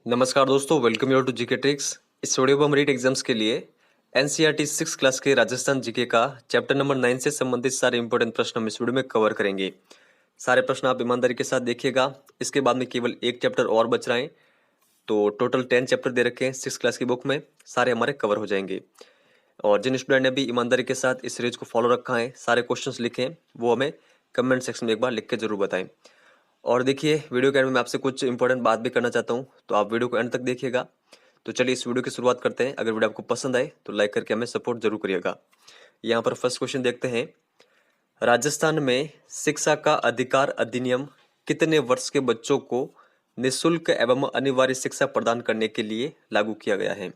नमस्कार दोस्तों, welcome you to GK tricks. इस वीडियो में हम रीट एग्जाम्स के लिए एनसीईआरटी 6 क्लास के राजस्थान जीके का चैप्टर नंबर 9 से संबंधित सारे इंपॉर्टेंट प्रश्न हम इस वीडियो में कवर करेंगे। सारे प्रश्न आप ईमानदारी के साथ देखिएगा। इसके बाद में केवल एक चैप्टर और बच रहे हैं, तो टोटल 10 चैप्टर दे रखे हैं 6 क्लास की बुक में, सारे हमारे कवर हो जाएंगे। और जिन स्टूडेंट ने भी ईमानदारी के साथ इस सीरीज को फॉलो रखा है, सारे क्वेश्चंस लिखे हैं, वो हमें कमेंट सेक्शन में एक बार लिख के जरूर बताएं। और देखिए, वीडियो के एंड में आपसे कुछ इंपॉर्टेंट बात भी करना चाहता हूँ, तो आप वीडियो को एंड तक देखिएगा। तो चलिए इस वीडियो की शुरुआत करते हैं। अगर वीडियो आपको पसंद आए तो लाइक करके हमें सपोर्ट जरूर करिएगा। यहाँ पर फर्स्ट क्वेश्चन देखते हैं। राजस्थान में शिक्षा का अधिकार अधिनियम कितने वर्ष के बच्चों को निःशुल्क एवं अनिवार्य शिक्षा प्रदान करने के लिए लागू किया गया है?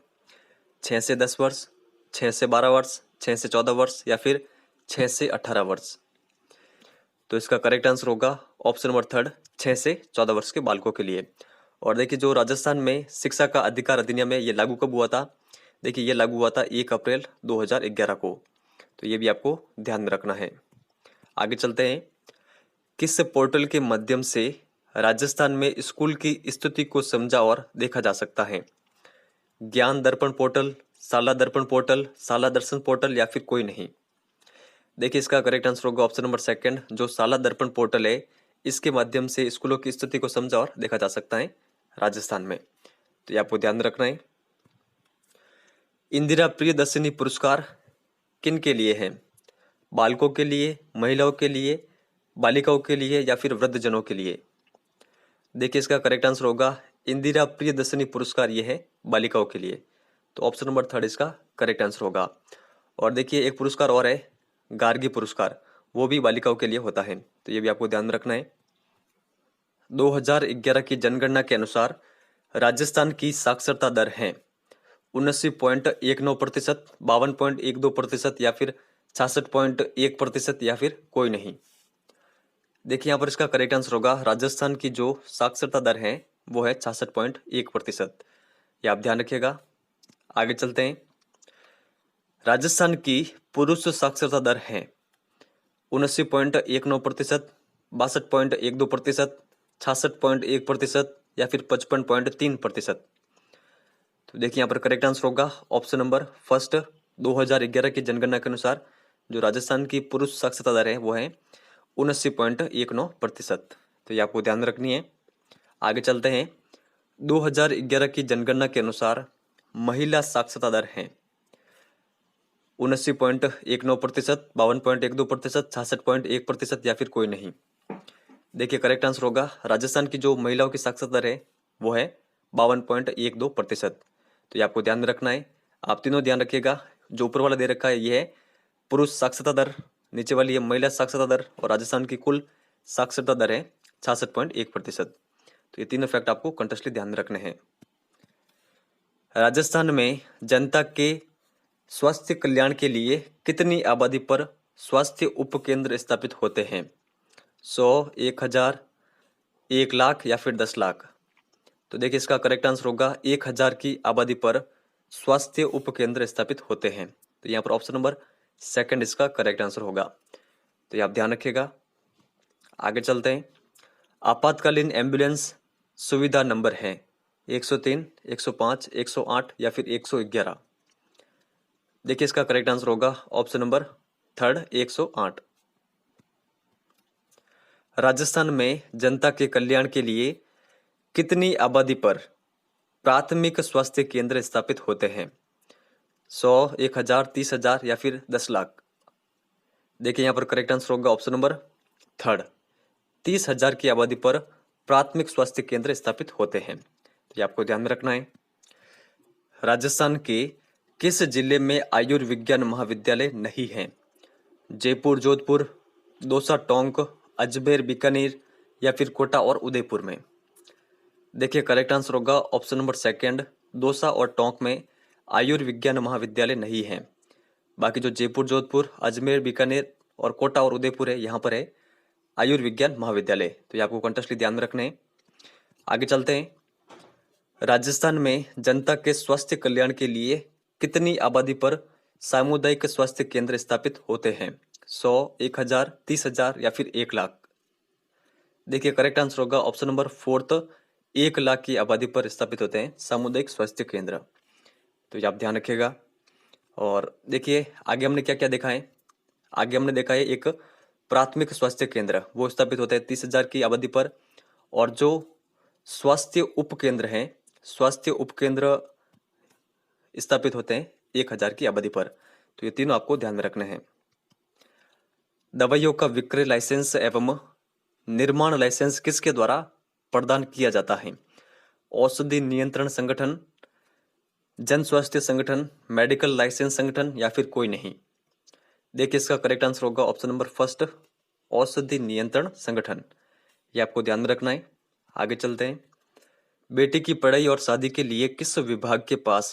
6 से 10 वर्ष, 6 से 12 वर्ष, 6 से 14 वर्ष या फिर 6 से 18 वर्ष? तो इसका करेक्ट आंसर होगा ऑप्शन नंबर थर्ड, 6 से 14 वर्ष के बालकों के लिए। और देखिए, जो राजस्थान में शिक्षा का अधिकार अधिनियम है, ये लागू कब हुआ था? देखिए, ये लागू हुआ था 1 अप्रैल 2011 को। तो ये भी आपको ध्यान में रखना है। आगे चलते हैं। किस पोर्टल के माध्यम से राजस्थान में स्कूल की स्थिति को समझा और देखा जा सकता है? ज्ञान दर्पण पोर्टल, शाला दर्पण पोर्टल, शाला दर्शन पोर्टल या फिर कोई नहीं? देखिए, इसका करेक्ट आंसर होगा ऑप्शन नंबर सेकंड, जो शाला दर्पण पोर्टल है, इसके माध्यम से स्कूलों की स्थिति को समझा और देखा जा सकता है राजस्थान में। तो ये आपको ध्यान रखना है। इंदिरा प्रियदर्शिनी पुरस्कार किन के लिए है? बालकों के लिए, महिलाओं के लिए, बालिकाओं के लिए या फिर वृद्धजनों के लिए? देखिए, इसका करेक्ट आंसर होगा इंदिरा प्रियदर्शिनी पुरस्कार, ये है बालिकाओं के लिए। तो ऑप्शन नंबर थर्ड इसका करेक्ट आंसर होगा। और देखिए, एक पुरस्कार और है, गार्गी पुरस्कार, वो भी बालिकाओं के लिए होता है। तो ये भी आपको ध्यान में रखना है। 2011 की जनगणना के अनुसार राजस्थान की साक्षरता दर है 79.19%, 52.12% या फिर 66.1% या फिर कोई नहीं? देखिए, यहाँ पर इसका करेक्ट आंसर होगा राजस्थान की जो साक्षरता दर है वो है 66.1%। ये आप ध्यान रखिएगा। आगे चलते हैं। राजस्थान की पुरुष साक्षरता दर है 79.19%, 62.12%, 66.1% या फिर 55.3%? तो देखिए, यहाँ पर करेक्ट आंसर होगा ऑप्शन नंबर फर्स्ट, 2011 की जनगणना के अनुसार जो राजस्थान की पुरुष साक्षरता दर है वो है 79.19%। तो ये आपको ध्यान रखनी है। आगे चलते हैं। 2011 की जनगणना के अनुसार महिला साक्षरता दर है 79.19%, 52.12%, 66.1% या फिर कोई नहीं? देखिए, करेक्ट आंसर होगा राजस्थान की जो महिलाओं की साक्षरता दर है वो है 52.12%। तो ये आपको ध्यान में रखना है। आप तीनों ध्यान रखिएगा। जो ऊपर वाला दे रखा है ये है पुरुष साक्षरता दर, नीचे वाली है महिला साक्षरता दर, और राजस्थान की कुल साक्षरता दर है 66.1%। तो ये तीनों फैक्ट आपको कंटेस्टली ध्यान में रखने हैं। राजस्थान में जनता के स्वास्थ्य कल्याण के लिए कितनी आबादी पर स्वास्थ्य उपकेंद्र स्थापित होते हैं? 100, 1000, 1 लाख या फिर 10 लाख? तो देखिए, इसका करेक्ट आंसर होगा 1000 की आबादी पर स्वास्थ्य उपकेंद्र स्थापित होते हैं। तो यहाँ पर ऑप्शन नंबर सेकंड इसका करेक्ट आंसर होगा। तो ये आप ध्यान रखिएगा। आगे चलते हैं। आपातकालीन एम्बुलेंस सुविधा नंबर है 103, 105, 108 या फिर 111? देखिए, इसका करेक्ट आंसर होगा ऑप्शन नंबर थर्ड, 108। राजस्थान में जनता के कल्याण के लिए कितनी आबादी पर प्राथमिक स्वास्थ्य केंद्र स्थापित होते हैं? 100, 1000, 30,000 या फिर 10 लाख? देखिए, यहाँ पर करेक्ट आंसर होगा ऑप्शन नंबर थर्ड, 30,000 की आबादी पर प्राथमिक स्वास्थ्य केंद्र स्थापित होते हैं। तो ये आपको ध्यान में रखना है। राजस्थान के किस जिले में आयुर्विज्ञान महाविद्यालय नहीं है? जयपुर, जोधपुर, दौसा, टोंक, अजमेर, बीकानेर या फिर कोटा और उदयपुर में? देखिए, करेक्ट आंसर होगा ऑप्शन नंबर सेकंड, दौसा और टोंक में आयुर्विज्ञान महाविद्यालय नहीं है। बाकी जो जयपुर, जोधपुर, अजमेर, बीकानेर और कोटा और उदयपुर है, यहाँ पर है आयुर्विज्ञान महाविद्यालय। तो ये आपको कंटेस्टली ध्यान में रखने हैं। आगे चलते हैं। राजस्थान में जनता के स्वास्थ्य कल्याण के लिए कितनी आबादी पर सामुदायिक स्वास्थ्य केंद्र स्थापित होते हैं? 100, 1000, 30,000 या फिर 1 लाख? देखिए, करेक्ट आंसर होगा ऑप्शन नंबर फोर्थ, 1 लाख की आबादी पर स्थापित होते हैं सामुदायिक स्वास्थ्य केंद्र। तो ये आप ध्यान रखिएगा। और देखिए आगे हमने क्या क्या देखा है। आगे हमने देखा है एक प्राथमिक स्वास्थ्य केंद्र वो स्थापित होता है 30,000 की आबादी पर, और जो स्वास्थ्य उपकेंद्र हैं, स्वास्थ्य उपकेंद्र स्थापित होते हैं 1,000 की आबादी पर। तो ये तीनों आपको ध्यान में रखने हैं। दवाइयों का विक्रय लाइसेंस एवं निर्माण लाइसेंस किसके द्वारा प्रदान किया जाता है? औषधि नियंत्रण संगठन, जन स्वास्थ्य संगठन, मेडिकल लाइसेंस संगठन या फिर कोई नहीं। देखिए इसका करेक्ट आंसर होगा ऑप्शन नंबर फर्स्ट, औषधि नियंत्रण संगठन। ये आपको ध्यान में रखना है। आगे चलते हैं। बेटी की पढ़ाई और शादी के लिए किस विभाग के पास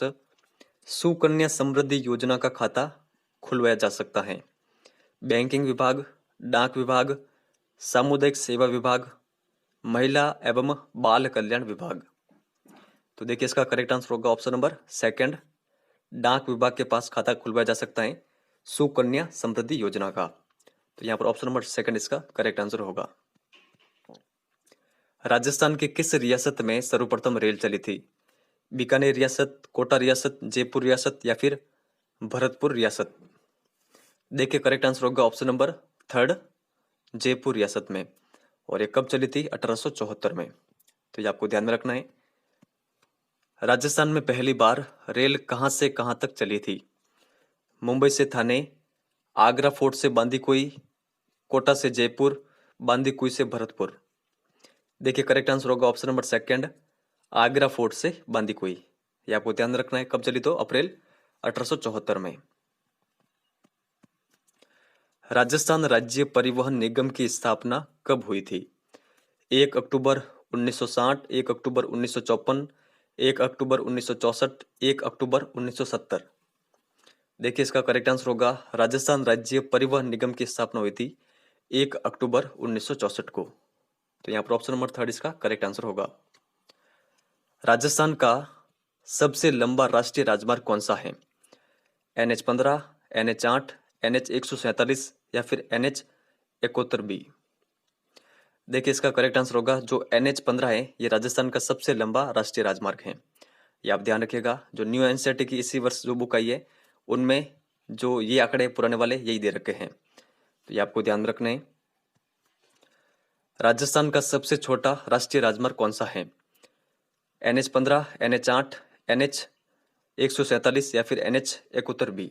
सुकन्या समृद्धि योजना का खाता खुलवाया जा सकता है? बैंकिंग विभाग, डाक विभाग, सामुदायिक सेवा विभाग, महिला एवं बाल कल्याण विभाग। तो देखिए इसका करेक्ट आंसर होगा ऑप्शन नंबर सेकंड, डाक विभाग के पास खाता खुलवाया जा सकता है सुकन्या समृद्धि योजना का। तो यहाँ पर ऑप्शन नंबर सेकंड इसका करेक्ट आंसर होगा। राजस्थान की किस रियासत में सर्वप्रथम रेल चली थी? बीकानेर रियासत, कोटा रियासत, जयपुर रियासत या फिर भरतपुर रियासत। देखिए करेक्ट आंसर होगा ऑप्शन नंबर थर्ड, जयपुर रियासत में। और ये कब चली थी? 1874 में। तो ये आपको ध्यान में रखना है। राजस्थान में पहली बार रेल कहां से कहां तक चली थी? मुंबई से थाने, आगरा फोर्ट से बांदीकुई, कोटा से जयपुर, बांदीकुई से भरतपुर। देखिए करेक्ट आंसर होगा option number second, Agra fort से बांदीकुई। ये आपको ध्यान रखना है। कब चली? तो अप्रैल 1874 में। राजस्थान राज्य परिवहन निगम की स्थापना कब हुई थी? 1 अक्टूबर 1960, 1 अक्टूबर 1954, 1 अक्टूबर 1964, 1 अक्टूबर 1970। देखिए इसका करेक्ट आंसर होगा राजस्थान राज्य परिवहन निगम की स्थापना हुई थी 1 अक्टूबर 1964 को। तो यहाँ पर ऑप्शन नंबर थर्ड इसका करेक्ट आंसर होगा। राजस्थान का सबसे लंबा राष्ट्रीय राजमार्ग कौन सा है? NH-15, NH-8, NH-147 या फिर NH-71B। देखिए इसका करेक्ट आंसर होगा जो NH-15 है, ये राजस्थान का सबसे लंबा राष्ट्रीय राजमार्ग है। ये आप ध्यान रखिएगा। जो न्यू एनसीईआरटी की इसी वर्ष जो बुक आई है उनमें जो ये आंकड़े पुराने वाले यही दे रखे हैं। तो ये आपको ध्यान रखने हैं। राजस्थान का सबसे छोटा राष्ट्रीय राजमार्ग कौन सा है? NH-15, NH-8, NH-147 या फिर NH-71B।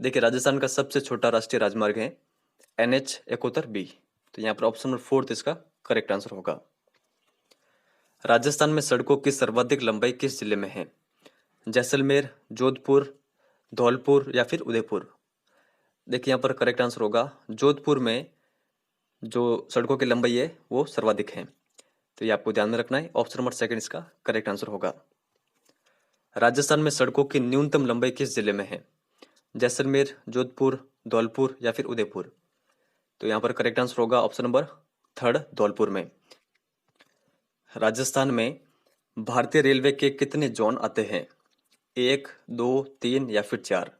देखिए राजस्थान का सबसे छोटा राष्ट्रीय राजमार्ग है NH-71B। तो यहाँ पर ऑप्शन नंबर फोर्थ इसका करेक्ट आंसर होगा। राजस्थान में सड़कों की सर्वाधिक लंबाई किस जिले में है? जैसलमेर, जोधपुर, धौलपुर या फिर उदयपुर। देखिए यहाँ पर करेक्ट आंसर होगा जोधपुर में जो सड़कों की लंबाई है वो सर्वाधिक है। तो ये आपको ध्यान में रखना है। ऑप्शन नंबर सेकंड इसका करेक्ट आंसर होगा। राजस्थान में सड़कों की न्यूनतम लंबाई किस जिले में है? जैसलमेर, जोधपुर, धौलपुर या फिर उदयपुर। तो यहाँ पर करेक्ट आंसर होगा ऑप्शन नंबर थर्ड, धौलपुर में। राजस्थान में भारतीय रेलवे के कितने जोन आते हैं? 1, 2, 3 या फिर 4।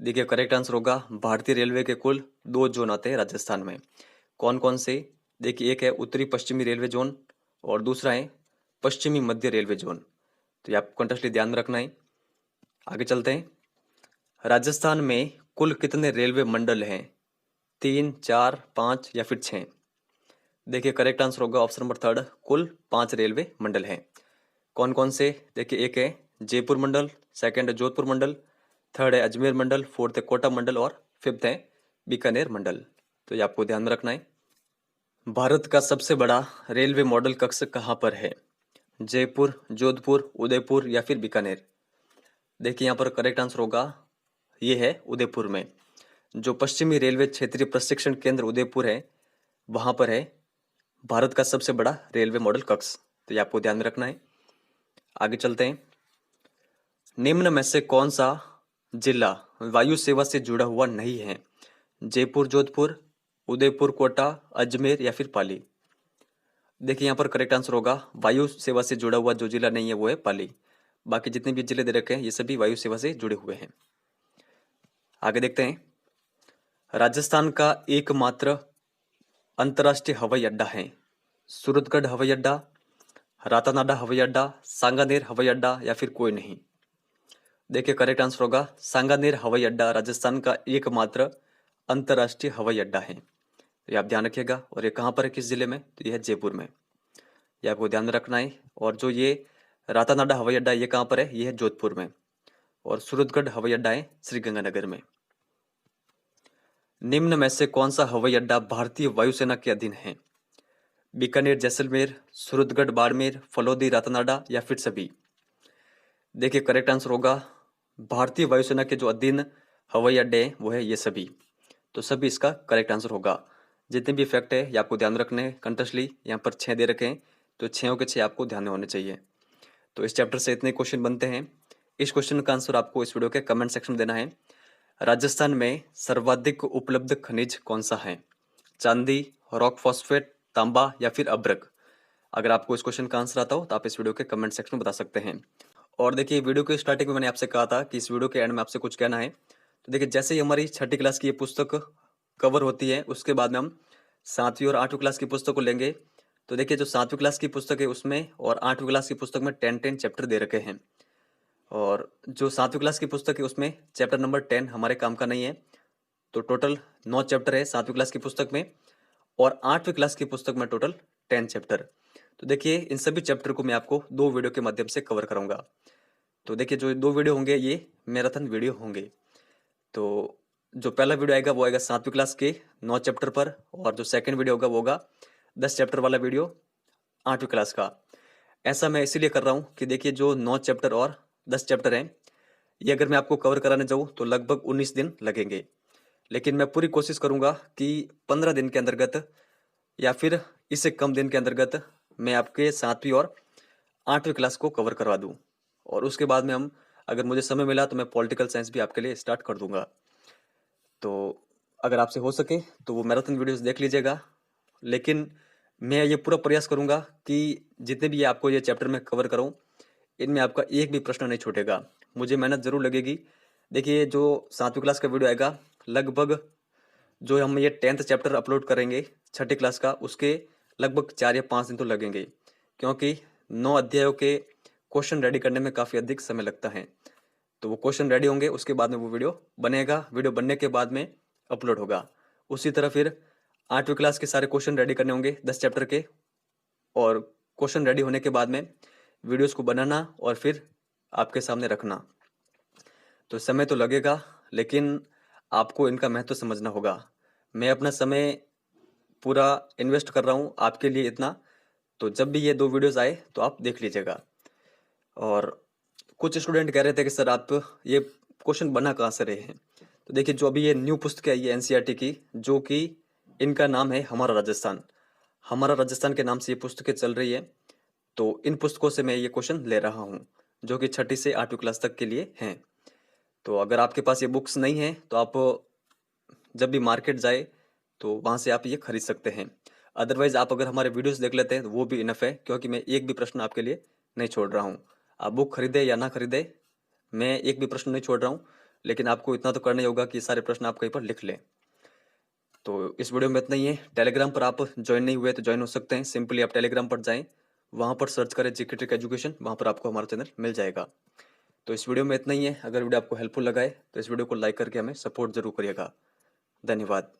देखिए करेक्ट आंसर होगा भारतीय रेलवे के कुल 2 जोन आते हैं राजस्थान में। कौन कौन से? देखिए एक है उत्तरी पश्चिमी रेलवे जोन और दूसरा है पश्चिमी मध्य रेलवे जोन। तो ये आपको कंटेस्टली ध्यान में रखना है। आगे चलते हैं। राजस्थान में कुल कितने रेलवे मंडल हैं? 3, 4, 5 या फिर 6। देखिए करेक्ट आंसर होगा ऑप्शन नंबर थर्ड, कुल 5 रेलवे मंडल हैं। कौन कौन से? देखिए एक है जयपुर मंडल, सेकंड है जोधपुर मंडल, थर्ड है अजमेर मंडल, फोर्थ है कोटा मंडल और फिफ्थ है बीकानेर मंडल। तो ये आपको ध्यान में रखना है। भारत का सबसे बड़ा रेलवे मॉडल कक्ष कहाँ पर है? जयपुर, जोधपुर, उदयपुर या फिर बीकानेर। देखिए यहाँ पर करेक्ट आंसर होगा ये है उदयपुर में। जो पश्चिमी रेलवे क्षेत्रीय प्रशिक्षण केंद्र उदयपुर है वहां पर है भारत का सबसे बड़ा रेलवे मॉडल कक्ष। तो ये आपको ध्यान में रखना है। आगे चलते हैं। निम्न में से कौन सा जिला वायु सेवा से जुड़ा हुआ नहीं है? जयपुर, जोधपुर, उदयपुर, कोटा, अजमेर या फिर पाली। देखिए यहाँ पर करेक्ट आंसर होगा वायु सेवा से जुड़ा हुआ जो जिला नहीं है वो है पाली। बाकी जितने भी जिले दे रखे हैं ये सभी वायु सेवा से जुड़े हुए हैं। आगे देखते हैं। राजस्थान का एकमात्र अंतर्राष्ट्रीय हवाई अड्डा है सूरतगढ़ हवाई अड्डा, रातानाडा हवाई अड्डा, सांगानेर हवाई अड्डा या फिर कोई नहीं? देखिए करेक्ट आंसर होगा सांगानेर हवाई अड्डा राजस्थान का एकमात्र अंतर्राष्ट्रीय हवाई अड्डा है। ये आप ध्यान रखिएगा। और ये कहाँ पर है, किस जिले में? तो ये है जयपुर में। ये आपको ध्यान में रखना है। और जो ये रातानाडा हवाई अड्डा ये कहाँ पर है? ये है जोधपुर में। और सूरतगढ़ हवाई अड्डा है श्रीगंगानगर में। निम्न में से कौन सा हवाई अड्डा भारतीय वायुसेना के अधीन है? बीकानेर जैसलमेर, सूरतगढ़ बाड़मेर, फलोदी रातानाडा या फिर सभी? देखिए करेक्ट आंसर होगा भारतीय वायुसेना के जो अधीन हवाई अड्डे हैं वो है ये सभी। तो सभी इसका करेक्ट आंसर होगा। जितने भी फैक्ट है ये आपको ध्यान रखने हैं कंटिन्यूअसली। यहाँ पर 6 दे रखे हैं तो 6 के 6 आपको ध्यान में होने चाहिए। तो इस चैप्टर से इतने क्वेश्चन बनते हैं। इस क्वेश्चन का आंसर आपको इस वीडियो के कमेंट सेक्शन में देना है। राजस्थान में सर्वाधिक उपलब्ध खनिज कौन सा है? चांदी, रॉक फॉस्फेट, तांबा या फिर अभ्रक? अगर आपको इस क्वेश्चन का आंसर आता हो तो आप इस वीडियो के कमेंट सेक्शन में बता सकते हैं। और देखिए वीडियो के स्टार्टिंग में मैंने आपसे कहा था कि इस वीडियो के एंड में आपसे कुछ कहना है। तो देखिए जैसे ही हमारी 6ठी क्लास की ये पुस्तक कवर होती है उसके बाद में हम 7वीं और 8वीं क्लास की पुस्तक को लेंगे। तो देखिए जो 7वीं क्लास की पुस्तक है उसमें और 8वीं क्लास की पुस्तक में 10 चैप्टर दे रखे हैं। और जो 7वीं क्लास की पुस्तक है उसमें चैप्टर नंबर 10 हमारे काम का नहीं है। तो टोटल 9 चैप्टर है 7वीं क्लास की पुस्तक में और 8वीं क्लास की पुस्तक में टोटल 10 चैप्टर। तो देखिए इन सभी चैप्टर को मैं आपको 2 वीडियो के माध्यम से कवर कराऊंगा। तो देखिए जो 2 वीडियो होंगे ये मैराथन वीडियो होंगे। तो जो पहला वीडियो आएगा वो आएगा 7वीं क्लास के 9 चैप्टर पर और जो सेकंड वीडियो होगा वो होगा 10 चैप्टर वाला वीडियो 8वीं क्लास का। ऐसा मैं इसीलिए कर रहा हूँ कि देखिए जो 9 चैप्टर और 10 चैप्टर हैं ये अगर मैं आपको कवर कराने जाऊँ तो लगभग 19 दिन लगेंगे। लेकिन मैं पूरी कोशिश करूँगा कि 15 दिन के अंतर्गत या फिर इससे कम दिन के अंतर्गत मैं आपके 7वीं और 8वीं क्लास को कवर करवा दूँ। और उसके बाद में हम अगर मुझे समय मिला तो मैं पॉलिटिकल साइंस भी आपके लिए स्टार्ट कर दूंगा। तो अगर आपसे हो सके तो वो मैराथन वीडियोस देख लीजिएगा। लेकिन मैं ये पूरा प्रयास करूंगा कि जितने भी आपको ये चैप्टर में कवर करूं इनमें आपका एक भी प्रश्न नहीं छूटेगा। मुझे मेहनत जरूर लगेगी। देखिए जो 7वीं क्लास का वीडियो आएगा लगभग जो हम ये 10th चैप्टर अपलोड करेंगे 6ठी क्लास का उसके लगभग 4 या 5 दिन तो लगेंगे। क्योंकि 9 अध्यायों के क्वेश्चन रेडी करने में काफ़ी अधिक समय लगता है। तो वो क्वेश्चन रेडी होंगे उसके बाद में वो वीडियो बनेगा। वीडियो बनने के बाद में अपलोड होगा। उसी तरह फिर 8वीं क्लास के सारे क्वेश्चन रेडी करने होंगे 10 चैप्टर के। और क्वेश्चन रेडी होने के बाद में वीडियोस को बनाना और फिर आपके सामने रखना। तो समय तो लगेगा लेकिन आपको इनका महत्व समझना होगा। मैं अपना समय पूरा इन्वेस्ट कर रहा हूँ आपके लिए इतना। तो जब भी ये 2 वीडियोस आए तो आप देख लीजिएगा। और कुछ स्टूडेंट कह रहे थे कि सर आप ये क्वेश्चन बना कहाँ से रहे हैं? तो देखिए जो अभी ये न्यू पुस्तक है ये एनसीईआरटी की जो कि इनका नाम है हमारा राजस्थान। हमारा राजस्थान के नाम से ये पुस्तकें चल रही है। तो इन पुस्तकों से मैं ये क्वेश्चन ले रहा हूँ जो कि 6ठी से 8वीं क्लास तक के लिए हैं। तो अगर आपके पास ये बुक्स नहीं है तो आप जब भी मार्केट जाए तो वहाँ से आप ये खरीद सकते हैं। अदरवाइज आप अगर हमारे वीडियोस देख लेते हैं तो वो भी इनफ है क्योंकि मैं एक भी प्रश्न आपके लिए नहीं छोड़ रहा हूँ। आप बुक खरीदे या ना खरीदे मैं एक भी प्रश्न नहीं छोड़ रहा हूँ। लेकिन आपको इतना तो करना ही होगा कि सारे प्रश्न आप कहीं पर लिख लें। तो इस वीडियो में इतना ही है। टेलीग्राम पर आप ज्वाइन नहीं हुए तो ज्वाइन हो सकते हैं। सिंपली आप टेलीग्राम पर जाएं, वहाँ पर सर्च करें जीके ट्रिक एजुकेशन, वहाँ पर आपको हमारा चैनल मिल जाएगा। तो इस वीडियो में इतना ही है। अगर वीडियो आपको हेल्पफुल लगा है तो इस वीडियो को लाइक करके हमें सपोर्ट जरूर करिएगा। धन्यवाद।